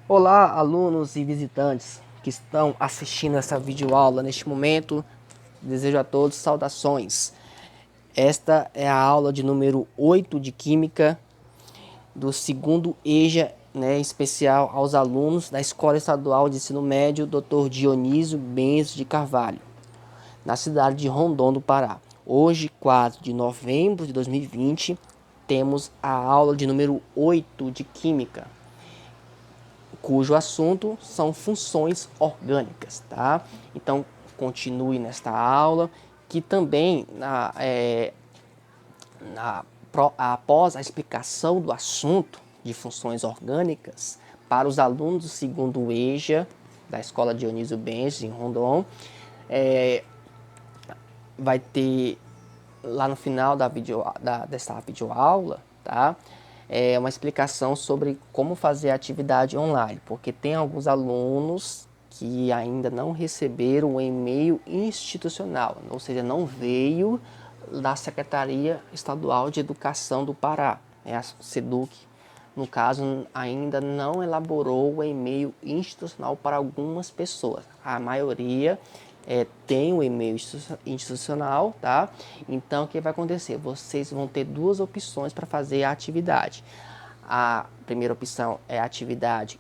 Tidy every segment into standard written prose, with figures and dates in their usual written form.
Olá, alunos e visitantes que estão assistindo essa videoaula neste momento. Desejo a todos saudações. Esta é a aula de número 8 de Química do segundo EJA, em especial aos alunos da Escola Estadual de Ensino Médio Dr. Dionísio Benzo de Carvalho, na cidade de Rondon, do Pará. Hoje, 4 de novembro de 2020, temos a aula de número 8 de Química, cujo assunto são funções orgânicas, tá? Então, continue nesta aula, que também, após a explicação do assunto de funções orgânicas, para os alunos do segundo EJA, da Escola Dionísio Benzo, em Rondon, vai ter lá no final dessa videoaula, tá? Uma explicação sobre como fazer a atividade online, porque tem alguns alunos que ainda não receberam o e-mail institucional, ou seja, não veio da Secretaria Estadual de Educação do Pará, a SEDUC. No caso, ainda não elaborou o e-mail institucional para algumas pessoas. A maioria tem o e-mail institucional, tá? Então, o que vai acontecer? Vocês vão ter duas opções para fazer a atividade. A primeira opção é a atividade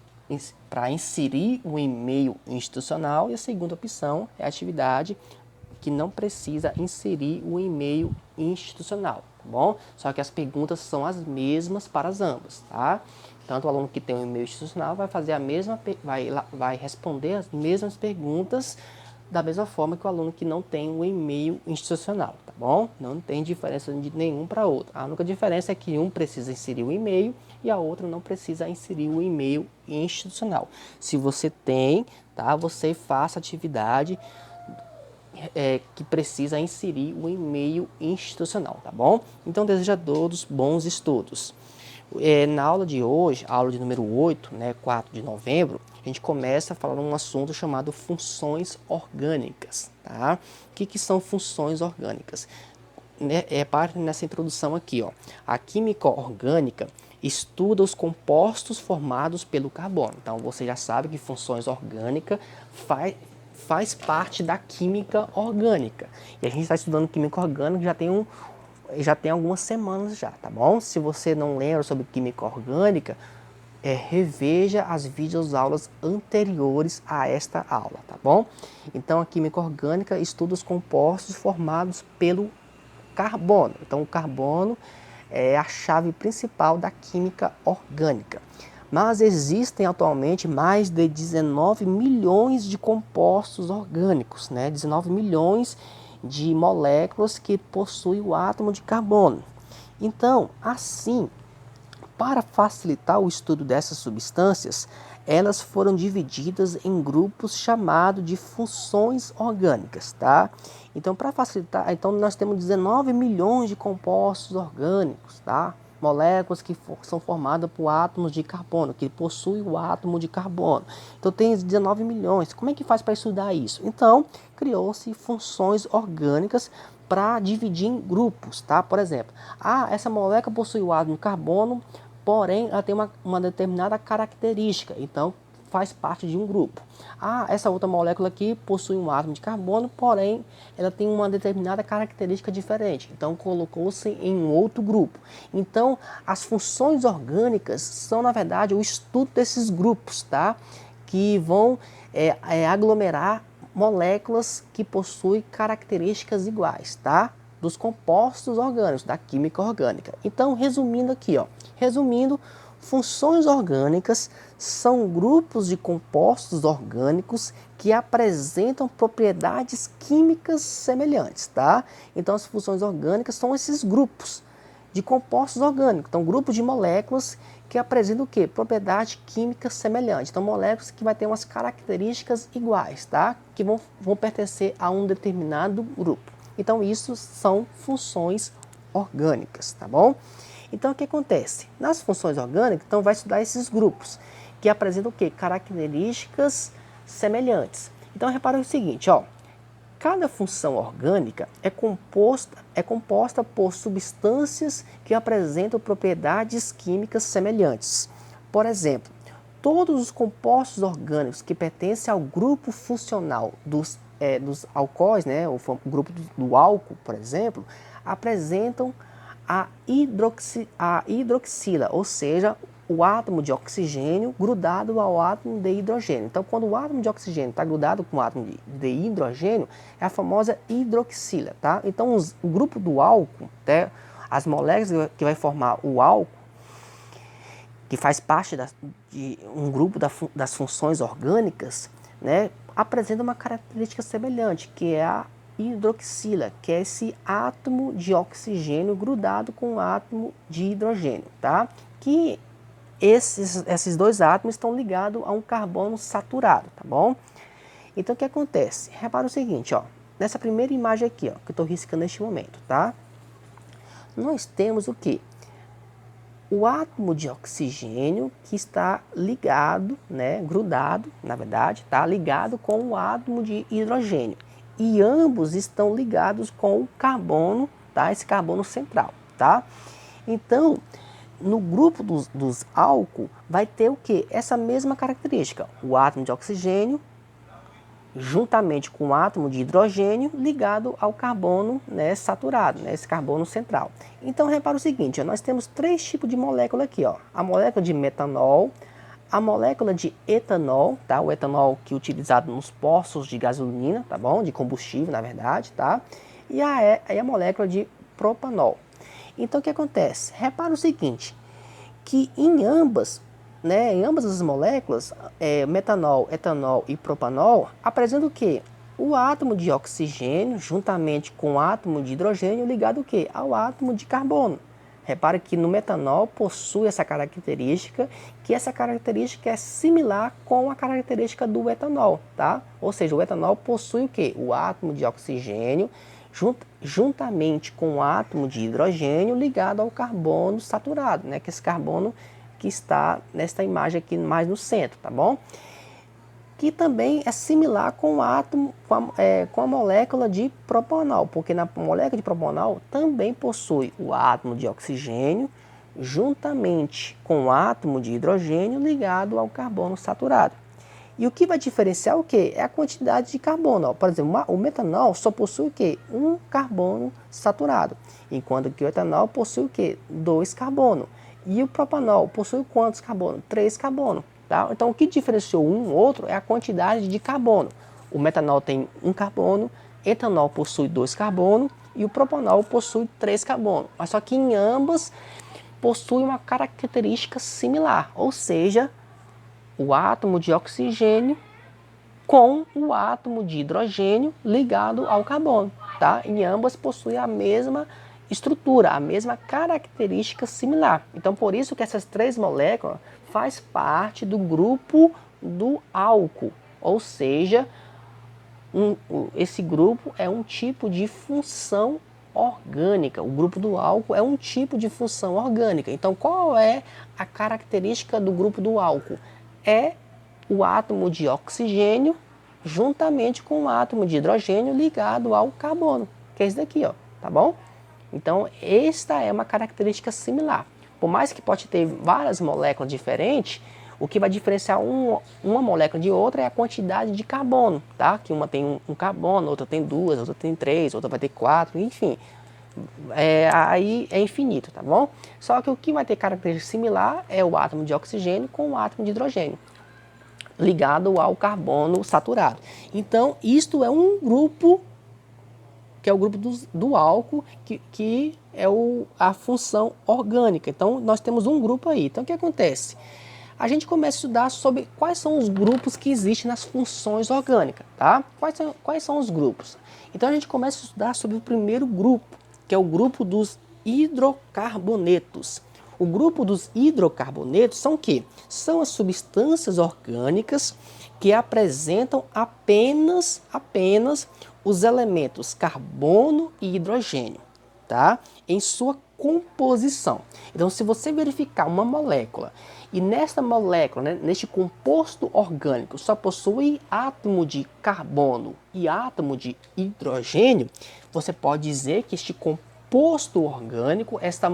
para inserir o e-mail institucional e a segunda opção é a atividade que não precisa inserir o e-mail institucional, tá bom? Só que as perguntas são as mesmas para as ambas, tá? Tanto o aluno que tem um e-mail institucional vai fazer vai responder as mesmas perguntas da mesma forma que o aluno que não tem o e-mail institucional, tá bom? Não tem diferença de nenhum para outro. A única diferença é que um precisa inserir o e-mail e a outra não precisa inserir o e-mail institucional. Se você tem, tá? Você faça a atividade que precisa inserir o e-mail institucional, tá bom? Então, desejo a todos bons estudos. Na aula de hoje, a aula de número 8, 4 de novembro, a gente começa a falar um assunto chamado funções orgânicas, tá? O que são funções orgânicas? Parte nessa introdução aqui, ó. A química orgânica estuda os compostos formados pelo carbono. Então, você já sabe que funções orgânicas faz parte da química orgânica. E a gente está estudando química orgânica já tem algumas semanas já, tá bom? Se você não lembra sobre química orgânica, reveja as videoaulas anteriores a esta aula, tá bom? Então, a química orgânica estuda os compostos formados pelo carbono. Então, o carbono é a chave principal da química orgânica. Mas existem atualmente mais de 19 milhões de compostos orgânicos, 19 milhões de moléculas que possuem o átomo de carbono. Então, assim, para facilitar o estudo dessas substâncias, elas foram divididas em grupos chamados de funções orgânicas, tá? Então, para facilitar, nós temos 19 milhões de compostos orgânicos, tá? Moléculas que são formadas por átomos de carbono, que possuem o átomo de carbono. Então, tem 19 milhões. Como é que faz para estudar isso? Então, criou-se funções orgânicas para dividir em grupos, tá? Por exemplo, essa molécula possui o átomo de carbono, porém ela tem uma determinada característica, então faz parte de um grupo. Essa outra molécula aqui possui um átomo de carbono, porém ela tem uma determinada característica diferente, então colocou-se em um outro grupo. Então, as funções orgânicas são, na verdade, o estudo desses grupos, tá? Que vão aglomerar moléculas que possuem características iguais, tá? Dos compostos orgânicos, da química orgânica. Então, resumindo aqui, resumindo, funções orgânicas são grupos de compostos orgânicos que apresentam propriedades químicas semelhantes, tá? Então, as funções orgânicas são esses grupos de compostos orgânicos, então grupos de moléculas que apresentam o quê? Propriedade química semelhante. Então, moléculas que vai ter umas características iguais, tá? Que vão pertencer a um determinado grupo. Então, isso são funções orgânicas, tá bom? Então, o que acontece? Nas funções orgânicas, então, vai estudar esses grupos, que apresentam o quê? Características semelhantes. Então, repara o seguinte, cada função orgânica é composta por substâncias que apresentam propriedades químicas semelhantes. Por exemplo, todos os compostos orgânicos que pertencem ao grupo funcional dos alcoóis, né, o grupo do álcool, por exemplo, apresentam a hidroxila, ou seja, o átomo de oxigênio grudado ao átomo de hidrogênio. Então, quando o átomo de oxigênio está grudado com o átomo de hidrogênio, é a famosa hidroxila, tá? Então, o grupo do álcool, né, as moléculas que vai formar o álcool, que faz parte de um grupo das funções orgânicas, né, apresenta uma característica semelhante, que é a hidroxila, que é esse átomo de oxigênio grudado com o átomo de hidrogênio, tá? Que esses dois átomos estão ligados a um carbono saturado, tá bom? Então, o que acontece? Repara o seguinte, ó, nessa primeira imagem aqui, ó, que eu estou riscando neste momento, tá? Nós temos o quê? O átomo de oxigênio que está ligado, né, grudado, na verdade, tá ligado com o átomo de hidrogênio. E ambos estão ligados com o carbono, tá? Esse carbono central, tá? Então, no grupo dos álcool vai ter o quê? Essa mesma característica. O átomo de oxigênio juntamente com o átomo de hidrogênio ligado ao carbono, né, saturado, né, esse carbono central. Então, repara o seguinte, ó, nós temos três tipos de molécula aqui, ó. A molécula de metanol, a molécula de etanol, tá? O etanol que é utilizado nos postos de gasolina, tá bom? De combustível, na verdade, tá? E a molécula de propanol. Então, o que acontece? Repara o seguinte, que em ambas as moléculas, metanol, etanol e propanol, apresentam o quê? O átomo de oxigênio juntamente com o átomo de hidrogênio ligado o quê? Ao átomo de carbono. Repare que no metanol possui essa característica, que essa característica é similar com a característica do etanol, tá? Ou seja, o etanol possui o quê? O átomo de oxigênio juntamente com o átomo de hidrogênio ligado ao carbono saturado, né? Que é esse carbono que está nesta imagem aqui mais no centro, tá bom? Que também é similar com o átomo, com a molécula de propanol, porque na molécula de propanol também possui o átomo de oxigênio juntamente com o átomo de hidrogênio ligado ao carbono saturado. E o que vai diferenciar o quê? É a quantidade de carbono. Ó. Por exemplo, o metanol só possui o quê? Um carbono saturado, enquanto que o etanol possui o quê? 2 carbonos. E o propanol possui quantos carbonos? 3 carbonos. Tá? Então, o que diferenciou um outro é a quantidade de carbono. O metanol tem 1 carbono, etanol possui 2 carbonos e o propanol possui 3 carbonos. Mas só que em ambas possui uma característica similar, ou seja, o átomo de oxigênio com o átomo de hidrogênio ligado ao carbono. Tá? Em ambas possuem a mesma estrutura, a mesma característica similar. Então, por isso que essas três moléculas faz parte do grupo do álcool, ou seja, esse grupo é um tipo de função orgânica. O grupo do álcool é um tipo de função orgânica. Então, qual é a característica do grupo do álcool? É o átomo de oxigênio juntamente com o átomo de hidrogênio ligado ao carbono, que é esse daqui, ó, tá bom? Então, esta é uma característica similar. Por mais que pode ter várias moléculas diferentes, o que vai diferenciar uma molécula de outra é a quantidade de carbono, tá? Que uma tem um carbono, outra tem 2, outra tem 3, outra vai ter 4, enfim. Aí é infinito, tá bom? Só que o que vai ter característica similar é o átomo de oxigênio com o átomo de hidrogênio, ligado ao carbono saturado. Então, isto é um grupo, que é o grupo do álcool, que é a função orgânica. Então, nós temos um grupo aí. Então, o que acontece? A gente começa a estudar sobre quais são os grupos que existem nas funções orgânicas, tá? Quais são os grupos? Então, a gente começa a estudar sobre o primeiro grupo, que é o grupo dos hidrocarbonetos. O grupo dos hidrocarbonetos são o quê? São as substâncias orgânicas que apresentam apenas os elementos carbono e hidrogênio, tá? Em sua composição. Então, se você verificar uma molécula e nesta molécula, né, neste composto orgânico, só possui átomo de carbono e átomo de hidrogênio, você pode dizer que este composto orgânico, esta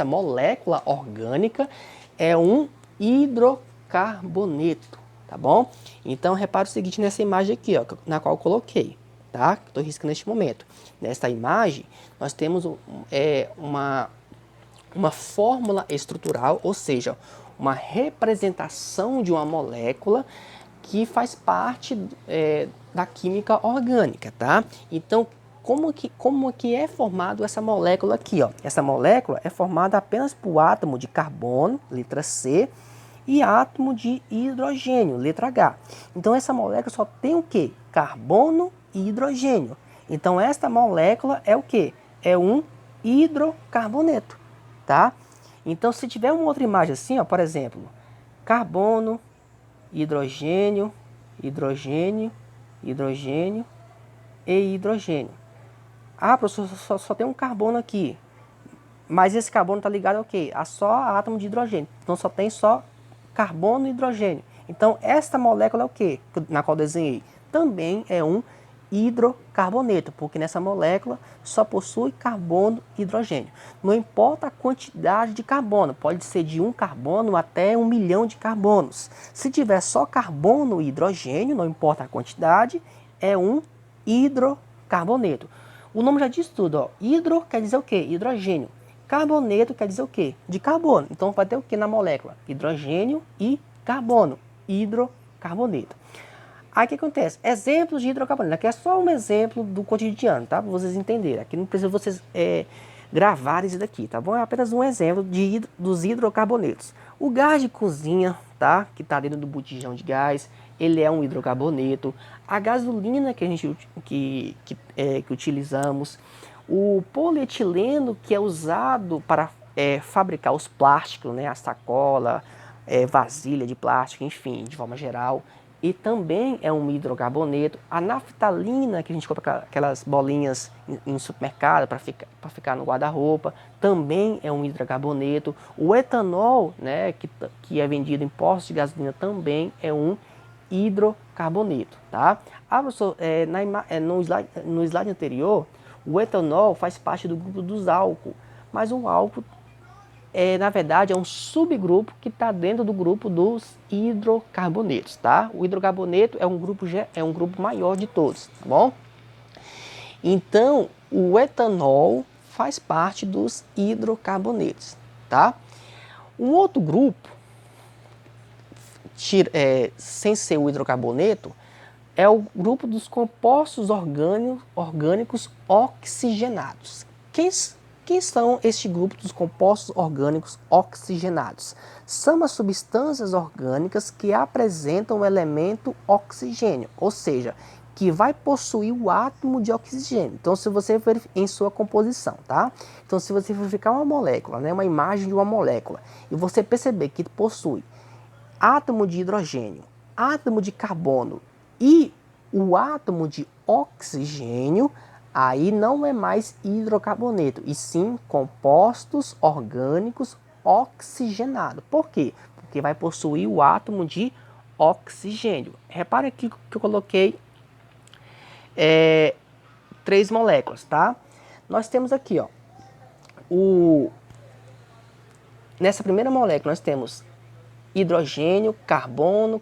molécula orgânica, é um hidrocarboneto, tá bom? Então, repare o seguinte nessa imagem aqui, ó, na qual eu coloquei, tá? Estou riscando neste momento. Nesta imagem, nós temos uma fórmula estrutural, ou seja, uma representação de uma molécula que faz parte da química orgânica, tá? Então, como que é formado essa molécula aqui, ó? Essa molécula é formada apenas por átomo de carbono, letra C, e átomo de hidrogênio, letra H. Então, essa molécula só tem o quê? Carbono e hidrogênio. Então, esta molécula é o quê? É um hidrocarboneto, tá? Então, se tiver uma outra imagem assim, ó, por exemplo, carbono, hidrogênio, hidrogênio, hidrogênio e hidrogênio. Ah, professor, só tem um carbono aqui. Mas esse carbono está ligado ao quê? A só átomo de hidrogênio. Então só tem só carbono e hidrogênio. Então esta molécula é o quê? Na qual eu desenhei. Também é um hidrocarboneto, porque nessa molécula só possui carbono e hidrogênio. Não importa a quantidade de carbono, pode ser de um carbono até 1 milhão de carbonos. Se tiver só carbono e hidrogênio, não importa a quantidade, é um hidrocarboneto. O nome já diz tudo, ó. Hidro quer dizer o quê? Hidrogênio. Carboneto quer dizer o quê? De carbono. Então vai ter o que na molécula? Hidrogênio e carbono. Hidrocarboneto. Aí o que acontece? Exemplos de hidrocarboneto. Aqui é só um exemplo do cotidiano, tá? Para vocês entenderem. Aqui não precisa vocês gravarem isso daqui, tá bom? É apenas um exemplo dos hidrocarbonetos. O gás de cozinha, tá? Que está dentro do botijão de gás, ele é um hidrocarboneto. A gasolina que a gente que utilizamos, o polietileno que é usado para fabricar os plásticos, né? A sacola, vasilha de plástico, enfim, de forma geral. E também é um hidrocarboneto. A naftalina, que a gente compra aquelas bolinhas em supermercado para ficar no guarda-roupa, também é um hidrocarboneto. O etanol, né, que é vendido em postos de gasolina, também é um hidrocarboneto, tá? Professor, no slide anterior, o etanol faz parte do grupo dos álcool, mas o álcool na verdade, é um subgrupo que está dentro do grupo dos hidrocarbonetos, tá? O hidrocarboneto é um grupo maior de todos, tá bom? Então, o etanol faz parte dos hidrocarbonetos, tá? Um outro grupo, sem ser o hidrocarboneto, é o grupo dos compostos orgânicos oxigenados. Quem são este grupo dos compostos orgânicos oxigenados? São as substâncias orgânicas que apresentam o elemento oxigênio, ou seja, que vai possuir o átomo de oxigênio. Então, se você verificar em sua composição, tá? Então, se você verificar uma molécula, né, uma imagem de uma molécula, e você perceber que possui átomo de hidrogênio, átomo de carbono e o átomo de oxigênio, aí não é mais hidrocarboneto, e sim compostos orgânicos oxigenados. Por quê? Porque vai possuir o átomo de oxigênio. Repare aqui que eu coloquei 3 moléculas, tá? Nós temos aqui, ó, nessa primeira molécula nós temos hidrogênio, carbono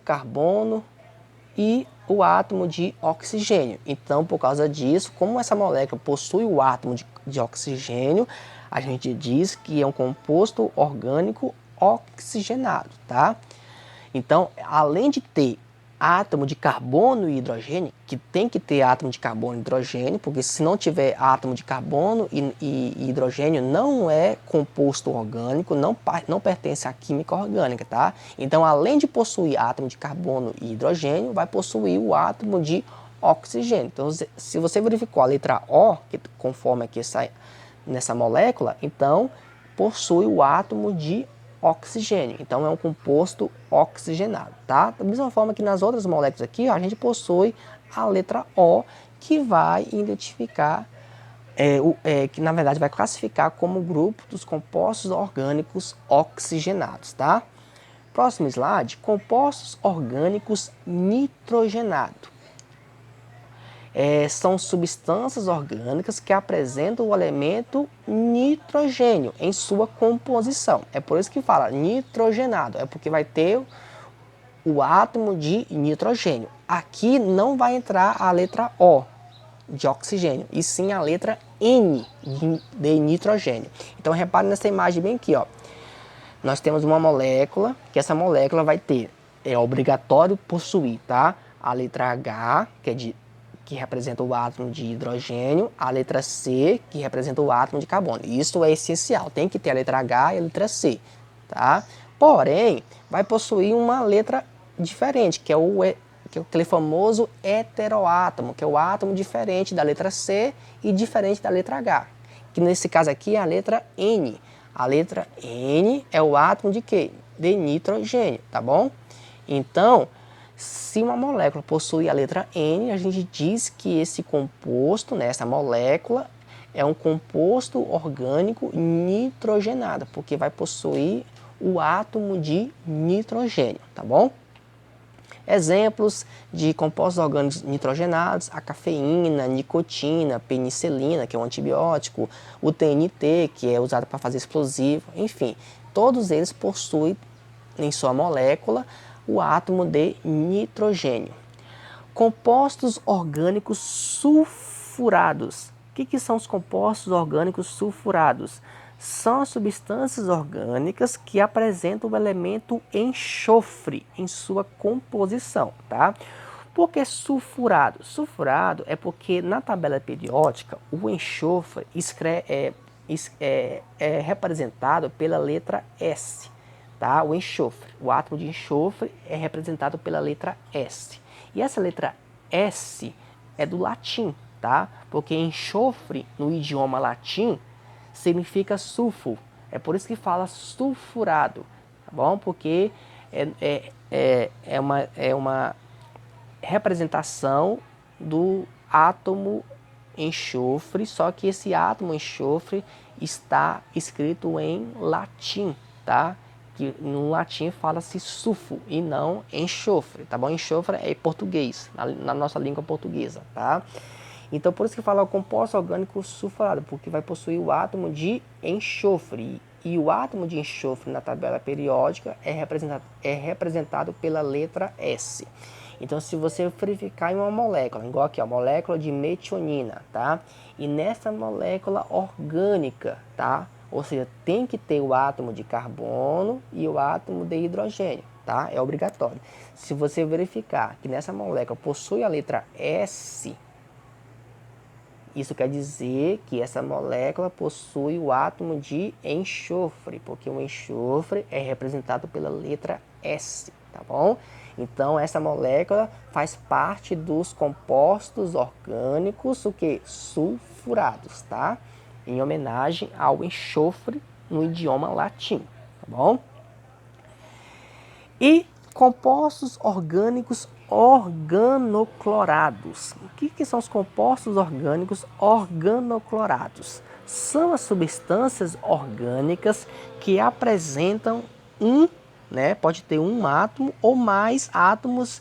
e o átomo de oxigênio. Então, por causa disso, como essa molécula possui o átomo de oxigênio, a gente diz que é um composto orgânico oxigenado, tá? Então, além de ter átomo de carbono e hidrogênio, que tem que ter átomo de carbono e hidrogênio, porque se não tiver átomo de carbono e hidrogênio, não é composto orgânico, não pertence à química orgânica, tá? Então, além de possuir átomo de carbono e hidrogênio, vai possuir o átomo de oxigênio. Então, se você verificou a letra O, que conforme aqui nessa molécula, então possui o átomo de oxigênio. Então é um composto oxigenado, tá? Da mesma forma que nas outras moléculas aqui, ó, a gente possui a letra O, que vai identificar, que na verdade vai classificar como grupo dos compostos orgânicos oxigenados, tá? Próximo slide, compostos orgânicos nitrogenados. São substâncias orgânicas que apresentam o elemento nitrogênio em sua composição. É por isso que fala nitrogenado, é porque vai ter o átomo de nitrogênio. Aqui não vai entrar a letra O de oxigênio, e sim a letra N de nitrogênio. Então repare nessa imagem bem aqui, ó. Nós temos uma molécula, que essa molécula vai ter, é obrigatório possuir, tá? A letra H, que representa o átomo de hidrogênio, a letra C, que representa o átomo de carbono. Isso é essencial, tem que ter a letra H e a letra C, tá? Porém, vai possuir uma letra diferente, que é aquele famoso heteroátomo, que é o átomo diferente da letra C e diferente da letra H, que nesse caso aqui é a letra N. A letra N é o átomo de quê? De nitrogênio, tá bom? Então, se uma molécula possui a letra N, a gente diz que esse composto, né, essa molécula, é um composto orgânico nitrogenado, porque vai possuir o átomo de nitrogênio, tá bom? Exemplos de compostos orgânicos nitrogenados: a cafeína, nicotina, penicilina, que é um antibiótico, o TNT, que é usado para fazer explosivo, enfim, todos eles possuem em sua molécula o átomo de nitrogênio. Compostos orgânicos sulfurados. O que são os compostos orgânicos sulfurados? São as substâncias orgânicas que apresentam o elemento enxofre em sua composição, tá? Por que sulfurado? Sulfurado é porque na tabela periódica o enxofre é representado pela letra S, tá? O enxofre, o átomo de enxofre é representado pela letra S. E essa letra S é do latim, tá? Porque enxofre no idioma latim significa sulfo. É por isso que fala sulfurado, tá bom? Porque é uma representação do átomo enxofre, só que esse átomo enxofre está escrito em latim, tá? Que no latim fala-se sulfo e não enxofre, tá bom? Enxofre é português, na nossa língua portuguesa, tá? Então, por isso que fala o composto orgânico sulfurado, porque vai possuir o átomo de enxofre. E o átomo de enxofre na tabela periódica é representado pela letra S. Então, se você verificar em uma molécula, igual aqui, a molécula de metionina, tá? E nessa molécula orgânica, tá? Ou seja, tem que ter o átomo de carbono e o átomo de hidrogênio, tá? É obrigatório. Se você verificar que nessa molécula possui a letra S, isso quer dizer que essa molécula possui o átomo de enxofre, porque o enxofre é representado pela letra S, tá bom? Então, essa molécula faz parte dos compostos orgânicos, o que? Sulfurados, tá? Em homenagem ao enxofre no idioma latim, tá bom? E compostos orgânicos organoclorados. O que são os compostos orgânicos organoclorados? São as substâncias orgânicas que apresentam pode ter um átomo ou mais átomos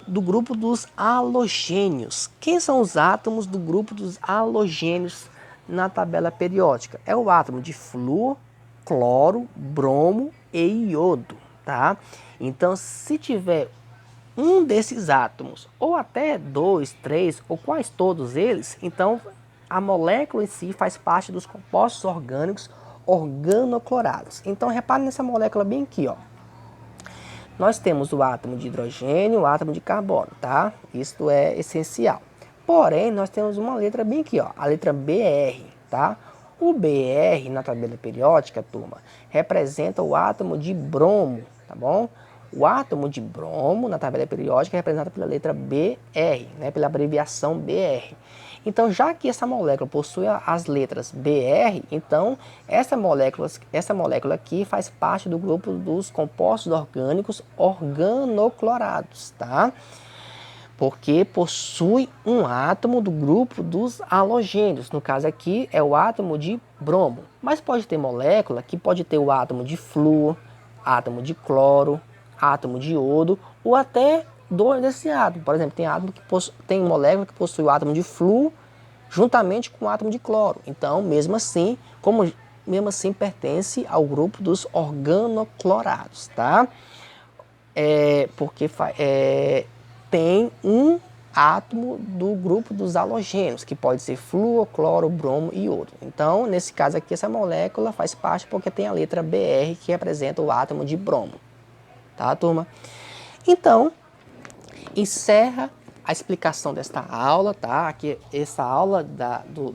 do grupo dos halogênios. Quem são os átomos do grupo dos halogênios na tabela periódica? É o átomo de flúor, cloro, bromo e iodo, tá? Então, se tiver um desses átomos, ou até 2, 3, ou quais todos eles, então a molécula em si faz parte dos compostos orgânicos organoclorados. Então, repare nessa molécula bem aqui, ó. Nós temos o átomo de hidrogênio, o átomo de carbono, tá? Isso é essencial. Porém, nós temos uma letra bem aqui, ó, a letra BR, tá? O BR na tabela periódica, turma, representa o átomo de bromo, tá bom? O átomo de bromo na tabela periódica é representado pela letra BR, né, pela abreviação BR. Então, já que essa molécula possui as letras BR, então essa molécula aqui faz parte do grupo dos compostos orgânicos organoclorados, tá? Porque possui um átomo do grupo dos halogênios. No caso aqui é o átomo de bromo. Mas pode ter molécula que pode ter o átomo de flúor, átomo de cloro, átomo de iodo ou até desse átomo. Por exemplo, tem molécula que possui o átomo de flúor juntamente com o átomo de cloro. Então, mesmo assim pertence ao grupo dos organoclorados, tá? Porque tem um átomo do grupo dos halogênios, que pode ser flúor, cloro, bromo e outro. Então, nesse caso aqui, essa molécula faz parte porque tem a letra Br, que representa o átomo de bromo. Tá, turma? Então, encerra a explicação desta aula, tá? Aqui, essa aula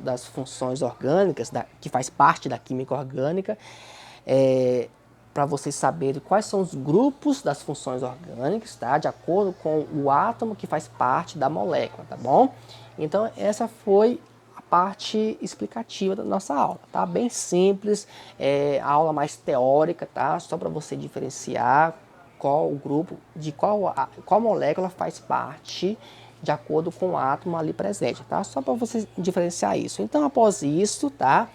das funções orgânicas, que faz parte da química orgânica, para vocês saberem quais são os grupos das funções orgânicas, tá? De acordo com o átomo que faz parte da molécula, tá bom? Então, essa foi a parte explicativa da nossa aula, tá? Bem simples, a aula mais teórica, tá? Só para você diferenciar qual grupo, de qual molécula faz parte de acordo com o átomo ali presente, tá? Só para você diferenciar isso. Então, após isso, tá?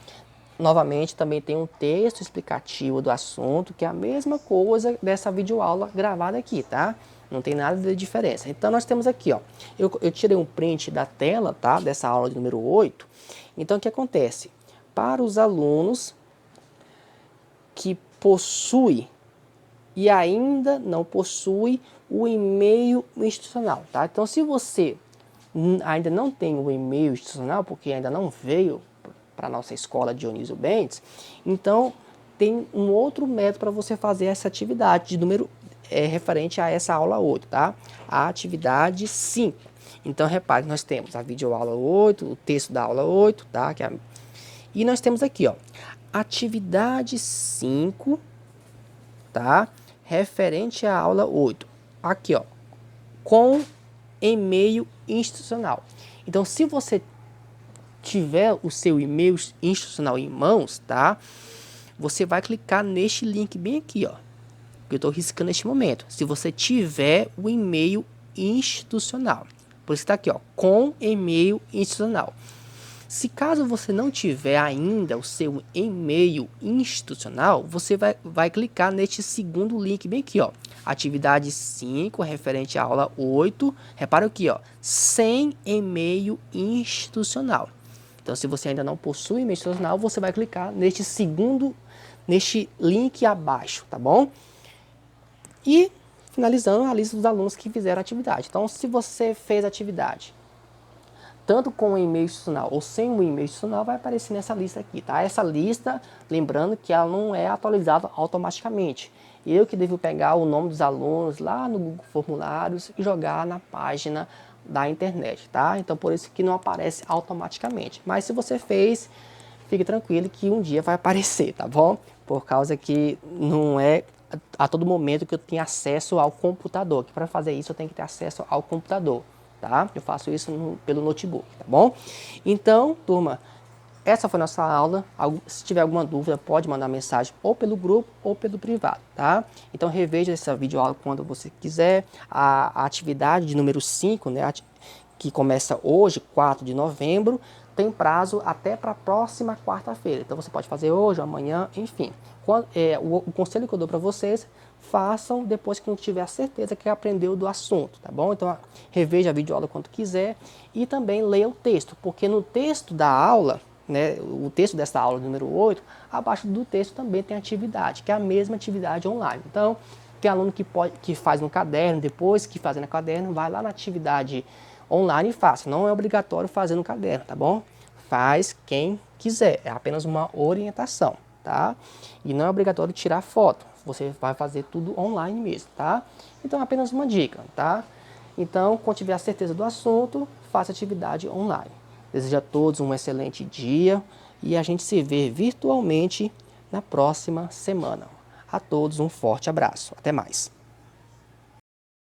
Novamente, também tem um texto explicativo do assunto, que é a mesma coisa dessa videoaula gravada aqui, tá? Não tem nada de diferença. Então, nós temos aqui, ó, eu tirei um print da tela, tá? Dessa aula de número 8. Então, o que acontece? Para os alunos que possuem e ainda não possui o e-mail institucional, tá? Então, se você ainda não tem o e-mail institucional, porque ainda não veio para a nossa escola Dionísio Bentes, então tem um outro método para você fazer essa atividade de número referente a essa aula 8, tá? A atividade 5. Então, repare, nós temos a videoaula 8, o texto da aula 8, tá? E nós temos aqui, ó, atividade 5, tá? Referente à aula 8. Aqui, ó, com e-mail institucional. Então, se você tiver o seu e-mail institucional em mãos, tá? Você vai clicar neste link bem aqui, ó, que eu estou riscando neste momento. Se você tiver o e-mail institucional. Por isso está aqui, ó, com e-mail institucional. Se caso você não tiver ainda o seu e-mail institucional, você vai clicar neste segundo link bem aqui, ó. Atividade 5, referente à aula 8. Repara aqui, ó, sem e-mail institucional. Então, se você ainda não possui e-mail institucional, você vai clicar neste link abaixo, tá bom? E finalizando a lista dos alunos que fizeram a atividade. Então, se você fez a atividade tanto com o e-mail institucional ou sem o e-mail institucional, vai aparecer nessa lista aqui, tá? Essa lista, lembrando que ela não é atualizada automaticamente. Eu que devo pegar o nome dos alunos lá no Google Formulários e jogar na página da internet, tá? Então, por isso que não aparece automaticamente. Mas se você fez, fique tranquilo que um dia vai aparecer, tá bom? Por causa que não é a todo momento que eu tenho acesso ao computador. Que para fazer isso eu tenho que ter acesso ao computador. Tá? Eu faço isso pelo notebook, tá bom? Então, turma, essa foi a nossa aula. Se tiver alguma dúvida, pode mandar mensagem ou pelo grupo ou pelo privado, tá? Então, reveja essa videoaula quando você quiser. A atividade de número 5, né, que começa hoje, 4 de novembro, tem prazo até para a próxima quarta-feira. Então, você pode fazer hoje, amanhã, enfim. O conselho que eu dou para vocês, façam depois que não tiver certeza que aprendeu do assunto, tá bom? Então, reveja a videoaula quanto quiser e também leia o texto, porque no texto da aula, né, o texto dessa aula número 8, abaixo do texto também tem atividade, que é a mesma atividade online. Então, tem aluno que faz no caderno, depois que faz no caderno, vai lá na atividade online e faça. Não é obrigatório fazer no caderno, tá bom? Faz quem quiser, é apenas uma orientação, tá? E não é obrigatório tirar foto. Você vai fazer tudo online mesmo, tá? Então, apenas uma dica, tá? Então, quando tiver a certeza do assunto, faça atividade online. Desejo a todos um excelente dia e a gente se vê virtualmente na próxima semana. A todos um forte abraço. Até mais.